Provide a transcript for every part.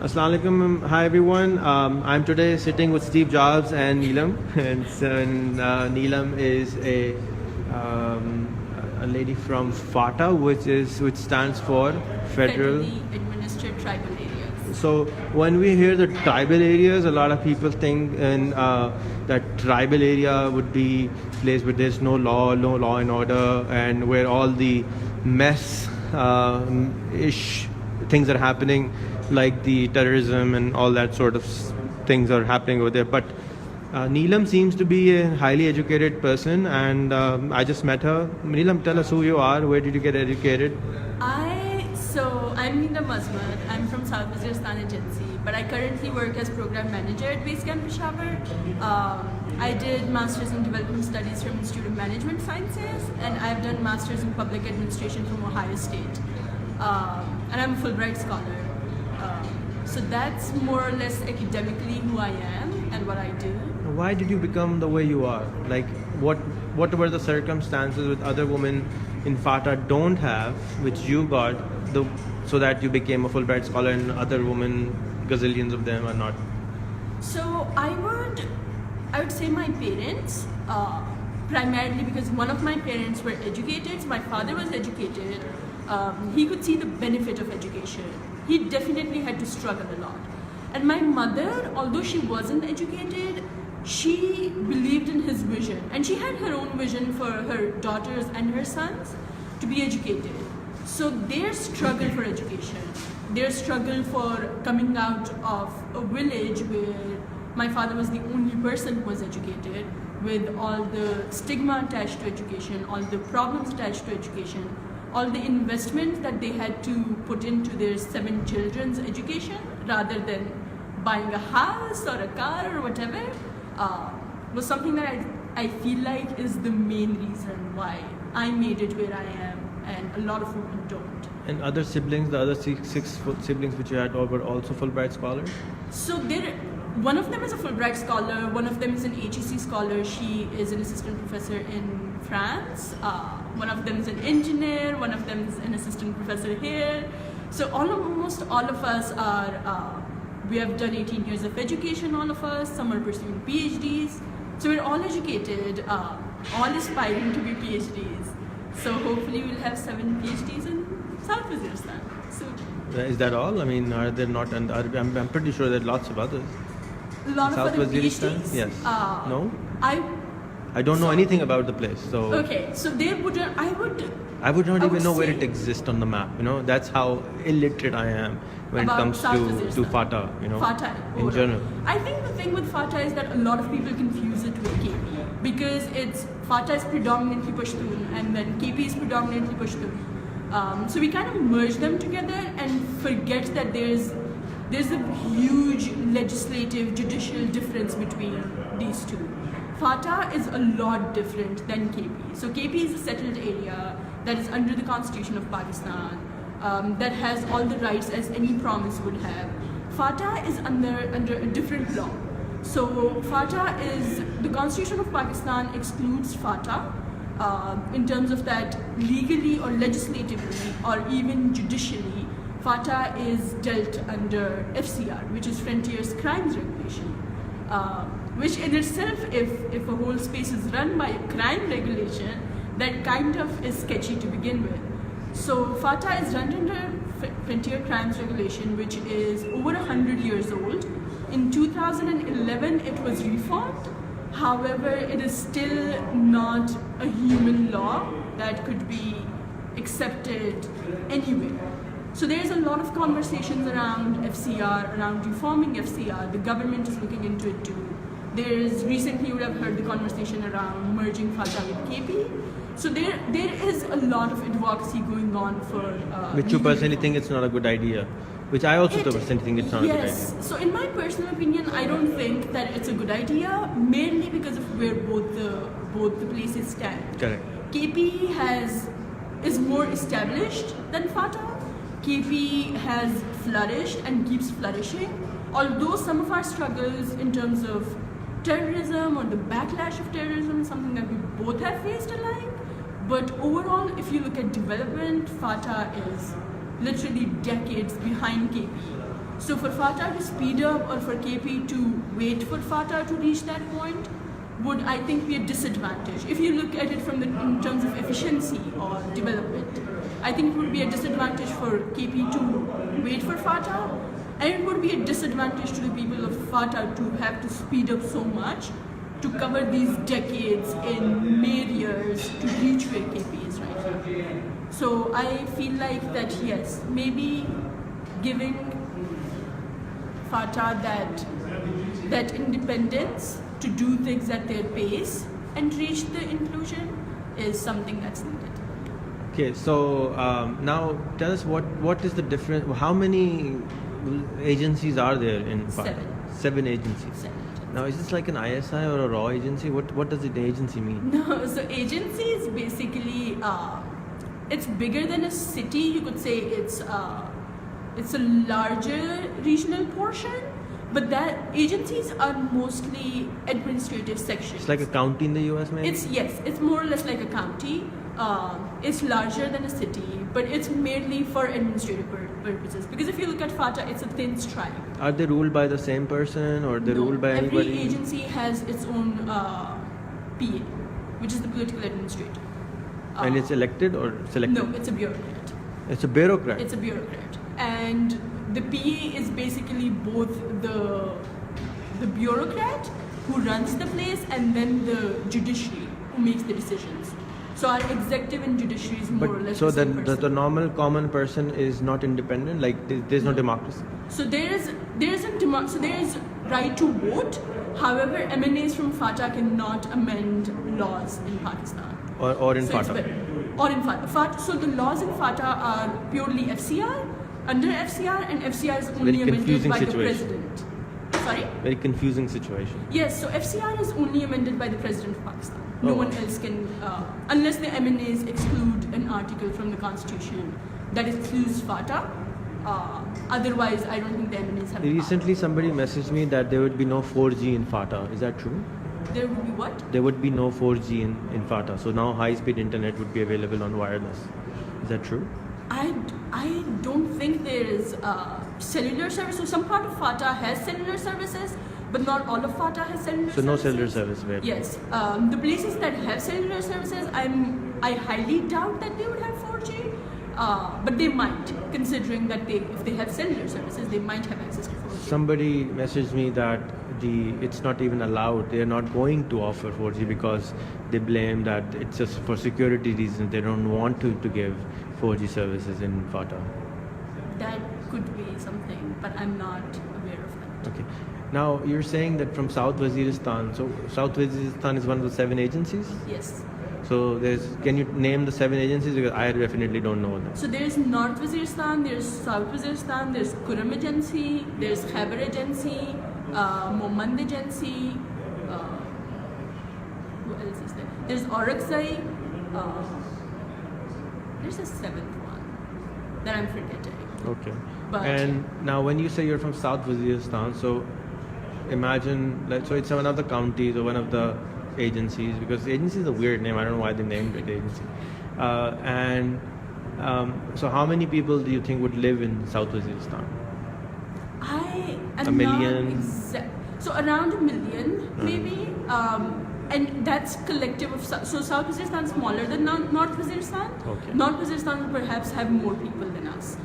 Assalamu alaikum. Hi everyone. I'm today sitting with Steve Jobs and Neelam, and Neelam is a lady from FATA, which stands for Federal. Federally Administered Tribal Areas. So when we hear the tribal areas, a lot of people think that tribal area would be a place where there's no law and order, and where all the mess ish things are happening, like the terrorism and all that sort of things are happening over there. But Neelam seems to be a highly educated person, and I just met her. Neelam, tell us who you are. Where did you get educated? I'm Neelam Azmar. I'm from South Waziristan Agency, but I currently work as program manager at Base Camp Peshawar. I did Masters in Development Studies from Institute of Management Sciences, and I've done Masters in Public Administration from Ohio State. And I'm a Fulbright scholar. So that's more or less academically who I am and what I do. Why did you become the way you are? Like, what were the circumstances with other women in FATA don't have, which you got, so that you became a Fulbright scholar, and other women, gazillions of them, are not? So I would say my parents, primarily because one of my parents were educated. So my father was educated. He could see the benefit of education. He definitely had to struggle a lot. And my mother, although she wasn't educated, she believed in his vision. And she had her own vision for her daughters and her sons to be educated. So their struggle for education, their struggle for coming out of a village where my father was the only person who was educated, with all the stigma attached to education, all the problems attached to education, all the investment that they had to put into their 7 children's education rather than buying a house or a car or whatever, was something that I feel like is the main reason why I made it where I am, and a lot of women don't. And other siblings, the other six siblings which you had, all were also Fulbright scholars? So one of them is a Fulbright scholar, one of them is an HEC scholar. She is an assistant professor in France. One of them is an engineer, one of them is an assistant professor here. So almost all of us are, we have done 18 years of education, all of us. Some are pursuing PhDs. So we're all educated, all aspiring to be PhDs. So hopefully we'll have 7 PhDs in South Waziristan soon. Is that all? I mean, are there not? And I'm pretty sure there are lots of others. A lot South of other Waziristan? PhDs? Yes. No? I don't know anything about the place. So okay, so there wouldn't. I would not even know where say it exists on the map. That's how illiterate I am when it about comes South to Waziristan. FATA. FATA in general. I think the thing with FATA is that a lot of people confuse it with KP, because FATA is predominantly Pashtun and then KP is predominantly Pashtun. So we kind of merge them together and forget that there's a huge legislative, judicial difference between these two. FATA is a lot different than KP. So KP is a settled area that is under the Constitution of Pakistan, that has all the rights as any province would have. FATA is under a different law. So FATA is, the Constitution of Pakistan excludes FATA in terms of that legally or legislatively or even judicially. FATA is dealt under FCR, which is Frontiers Crimes Regulation, which in itself, if a whole space is run by a crime regulation, that kind of is sketchy to begin with. So FATA is run under Frontier Crimes Regulation, which is over 100 years old. In 2011, it was reformed. However, it is still not a human law that could be accepted anywhere. So there's a lot of conversations around FCR, around reforming FCR. The government is looking into it too. Recently you would have heard the conversation around merging FATA with KP. So there is a lot of advocacy going on for... which you personally think it's not a good idea. Which I also personally think it's not a good idea. Yes. So in my personal opinion, I don't think that it's a good idea, mainly because of where both the places stand. Correct. KP is more established than FATA. KP has flourished and keeps flourishing. Although some of our struggles in terms of terrorism or the backlash of terrorism is something that we both have faced alike. But overall, if you look at development, FATA is literally decades behind KP. So for FATA to speed up or for KP to wait for FATA to reach that point would, I think, be a disadvantage. If you look at it from in terms of efficiency or development, I think it would be a disadvantage for KP to wait for FATA, and it would be a disadvantage to the people of FATA to have to speed up so much to cover these decades in mere years to reach where KP is right now. So I feel like that, yes, maybe giving FATA that independence to do things at their pace and reach the inclusion is something that's needed. Okay, so now tell us what is the difference? How many agencies are there in FATA? 7 agencies. 7. Now, is this like an ISI or a raw agency? What does an agency mean? No, so agency is basically it's bigger than a city. You could say it's a larger regional portion, but that agencies are mostly administrative sections. It's like a county in the US, maybe? It's more or less like a county. It's larger than a city, but it's mainly for administrative purposes. Because if you look at FATA, it's a thin stripe. Are they ruled by the same person, or they ruled by anybody? Every agency has its own PA, which is the political administrator. And it's elected or selected? No, it's a bureaucrat. It's a bureaucrat? It's a bureaucrat. And the PA is basically both the bureaucrat who runs the place and then the judiciary who makes the decisions. So our executive and judiciary is more or less so the same person. the normal common person is not independent? Like there's no democracy? So there is right to vote. However, MNAs from FATA cannot amend laws in Pakistan. Or in FATA? Or in FATA. So the laws in FATA are purely FCR, under FCR, and FCR is only amended by the president. Sorry? Very confusing situation. Yes, so FCR is only amended by the president of Pakistan. No one else can, unless the MNAs exclude an article from the constitution that excludes FATA. Otherwise, I don't think the MNAs have. Recently, somebody messaged me that there would be no 4G in FATA. Is that true? There would be what? There would be no 4G in FATA. So now high-speed internet would be available on wireless. Is that true? I don't think there is cellular service. So some part of FATA has cellular services, but not all of FATA has cellular services. So no cellular service available? Yes. The places that have cellular services, I highly doubt that they would have 4G. But they might, considering that if they have cellular services, they might have access to 4G. Somebody messaged me that it's not even allowed. They are not going to offer 4G because they blame that it's just for security reasons. They don't want to give 4G services in FATA. That could be something, but I'm not aware of that. Okay. Now you're saying that from South Waziristan. So South Waziristan is one of the 7 agencies? Yes. So can you name the 7 agencies? Because I definitely don't know them. So there's North Waziristan, there's South Waziristan, there's Kuram Agency, there's Khyber Agency, Mohmand Agency, who else is there? There's Orakzai, there's a 7th one that I'm forgetting. Okay. But and now when you say you're from South Waziristan, so imagine, so it's one of the counties or one of the agencies, because agency is a weird name. I don't know why they named it agency. So how many people do you think would live in South Waziristan? I am a million? So around 1 million maybe. And that's collective of, so South Waziristan is smaller than North Waziristan. Okay. North Waziristan would perhaps have more people than us.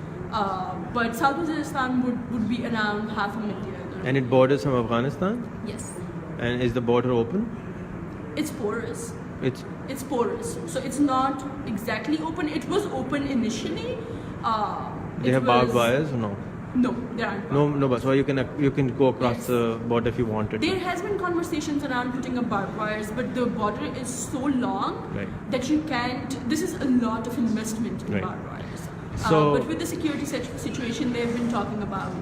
But South Waziristan would be around 500,000. And it borders from Afghanistan? Yes. And is the border open? It's porous. It's porous. So it's not exactly open. It was open initially. They have barbed wires or no? No, there aren't. No, but so you can go across the border if you wanted to. There has been conversations around putting up barbed wires, but the border is so long that you can't. This is a lot of investment in barbed wires. But with the security situation, they've been talking about.